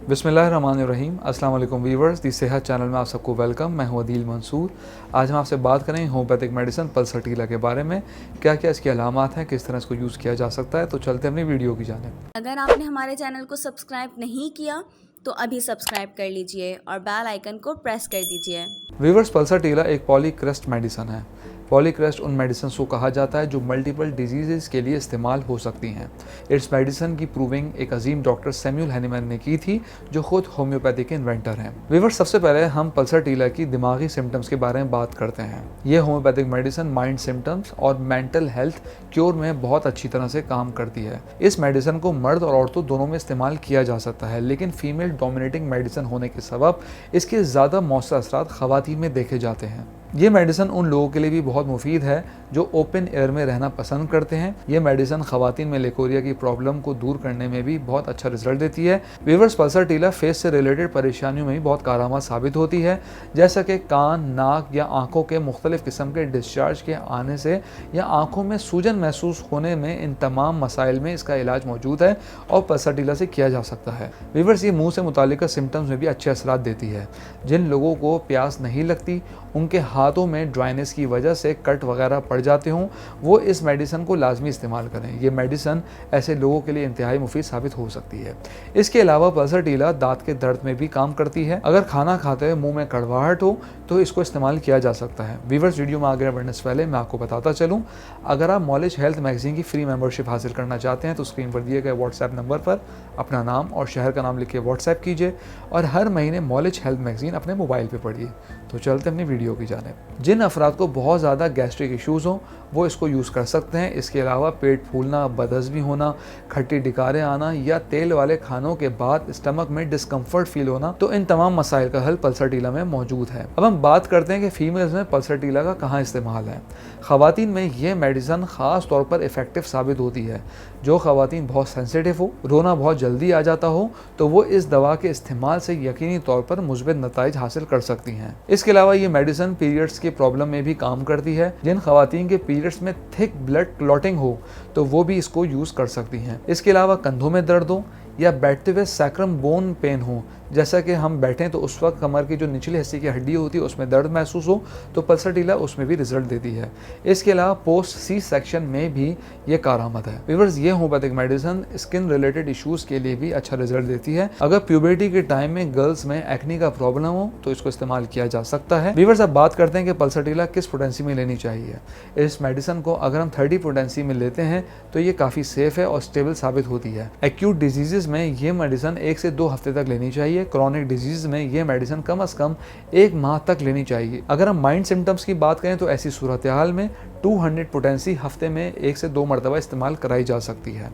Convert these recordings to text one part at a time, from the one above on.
बिस्मिल्लाहिर्रहमानिर्रहीम। अस्सलाम वालेकुम वीवर्स, दी सेहत चैनल में आप सबको वेलकम। मैं हूं अदील मंसूर। आज हम आपसे बात करें होम्योपैथिक मेडिसिन पल्सरटीला के बारे में। क्या क्या इसकी अलामात हैं, किस तरह इसको यूज़ किया जा सकता है। तो चलते हैं अपनी वीडियो की जानिब। अगर आपने हमारे चैनल को सब्सक्राइब नहीं किया तो अभी सब्सक्राइब कर लीजिए और बेल आइकन को प्रेस कर दीजिए। वीवर्स, पल्सरटीला एक पॉलीक्रेस्ट मेडिसन है। पॉलीक्रेस्ट उन मेडिसिन को कहा जाता है जो मल्टीपल डिजीज़ के लिए इस्तेमाल हो सकती हैं। इस मेडिसिन की प्रूविंग एक अजीम डॉक्टर सैमुअल हैनीमैन ने की थी, जो खुद होम्योपैथी के इन्वेंटर हैं। वीवर्स, सबसे पहले हम पल्सरटीला की दिमागी सिम्टम्स के बारे में बात करते हैं। ये होम्योपैथिक मेडिसिन माइंड सिम्टम्स और मेंटल हेल्थ क्योर में बहुत अच्छी तरह से काम करती है। इस मेडिसिन को मर्द और औरतों दोनों में इस्तेमाल किया जा सकता है, लेकिन फीमेल डोमिनेटिंग मेडिसिन होने के सबब इसके ज़्यादा मौसर असरात ख़वातीन में देखे जाते हैं। ये मेडिसिन उन लोगों के लिए भी बहुत मुफीद है जो ओपन एयर में रहना पसंद करते हैं। ये मेडिसिन ख़वातीन में लेकोरिया की प्रॉब्लम को दूर करने में भी बहुत अच्छा रिजल्ट देती है। वीवर्स, पल्सरटीला फेस से रिलेटेड परेशानियों में भी बहुत कारआमद साबित होती है, जैसा कि कान, नाक या आंखों के मुख्तलिफ किस्म के डिस्चार्ज के आने से या आंखों में सूजन महसूस होने में। इन तमाम मसाइल में इसका इलाज मौजूद है और पल्सरटीला से किया जा सकता है। वीवर्स, ये मुँह से मुतालिक सिम्टम्स में भी अच्छे असरात देती है। जिन लोगों को प्यास नहीं लगती, उनके हाथों में ड्राइनेस की वजह से कट वगैरह पड़ जाते हों, वो इस मेडिसिन को लाजमी इस्तेमाल करें। ये मेडिसिन ऐसे लोगों के लिए इंतहाई मुफीद साबित हो सकती है। इसके अलावा पल्सरटीला दांत के दर्द में भी काम करती है। अगर खाना खाते हुए मुंह में कड़वाहट हो तो इसको इस्तेमाल किया जा सकता है। वीवर्स, वीडियो में आगे बढ़ने से पहले मैं आपको बताता चलूँ, अगर आप नॉलेज हेल्थ मैगजीन की फ्री मेंबरशिप हासिल करना चाहते हैं तो स्क्रीन पर दिए गए व्हाट्सएप नंबर पर अपना नाम और शहर का नाम लिख के व्हाट्सएप कीजिए और हर महीने नॉलेज हेल्थ मैगजीन अपने मोबाइल पर पढ़िए। तो चलते अपनी वीडियो की जानिब। जिन अफराद को बहुत ज़्यादा गैस्ट्रिक इश्यूज़ हों वो इसको यूज़ कर सकते हैं। इसके अलावा पेट फूलना, बदहज़मी होना, खट्टी डिकारें आना या तेल वाले खानों के बाद स्टमक में डिस्कम्फर्ट फील होना, तो इन तमाम मसाइल का हल पल्सरटीला में मौजूद है। अब हम बात करते हैं कि फीमेल्स में पल्सरटीला का कहाँ इस्तेमाल है। ख़वातीन में ये मेडिसिन ख़ास तौर पर इफ़ेक्टिव साबित होती है। जो ख़वातीन बहुत सेंसिटिव हो, रोना बहुत जल्दी आ जाता हो, तो वो इस दवा के इस्तेमाल से यकीनी तौर पर मुस्बित नताइज हासिल कर सकती हैं। इसके अलावा ये मेडिसिन पीरियड्स की प्रॉब्लम में भी काम करती है। जिन ख़वातीन के पीरियड्स में थिक ब्लड क्लॉटिंग हो तो वो भी इसको यूज़ कर सकती हैं। इसके अलावा कंधों में दर्द हो या बैठते हुए सैक्रम बोन पेन हो, जैसा कि हम बैठें तो उस वक्त कमर की जो निचली हिस्से की हड्डी होती है उसमें दर्द महसूस हो, तो पल्सरटीला उसमें भी रिजल्ट देती है। इसके अलावा पोस्ट सी सेक्शन में भी ये कारआमद है। वीवर्स, ये homeopathic medicine skin related issues के लिए भी अच्छा रिजल्ट देती है। अगर प्यूबर्टी के टाइम में गर्ल्स में एक्ने का प्रॉब्लम हो तो इसको इस्तेमाल किया जा सकता है। वीवर्स, अब बात करते हैं कि पल्सरटीला किस पोटेंसी में लेनी चाहिए। इस मेडिसिन को अगर हम 30 पोटेंसी में लेते हैं तो ये काफ़ी सेफ है और स्टेबल साबित होती है। एक्यूट डिजीज़ में ये मेडिसिन 1 से 2 हफ्ते तक लेनी चाहिए। क्रॉनिक डिजीज में ये मेडिसिन कम से कम 1 माह तक लेनी चाहिए। अगर हम माइंड सिम्टम्स की बात करें तो ऐसी सूरत हाल में 200 पोटेंसी हफ्ते में 1 से 2 मरतबा इस्तेमाल कराई जा सकती है।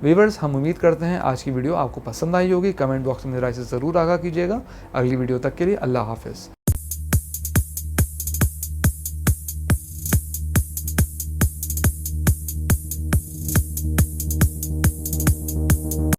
वीवर्स, हम उम्मीद करते हैं आज की वीडियो आपको पसंद आई होगी। कमेंट बॉक्स में राय से ज़रूर आगाह कीजिएगा। अगली वीडियो तक के लिए अल्लाह हाफिज़।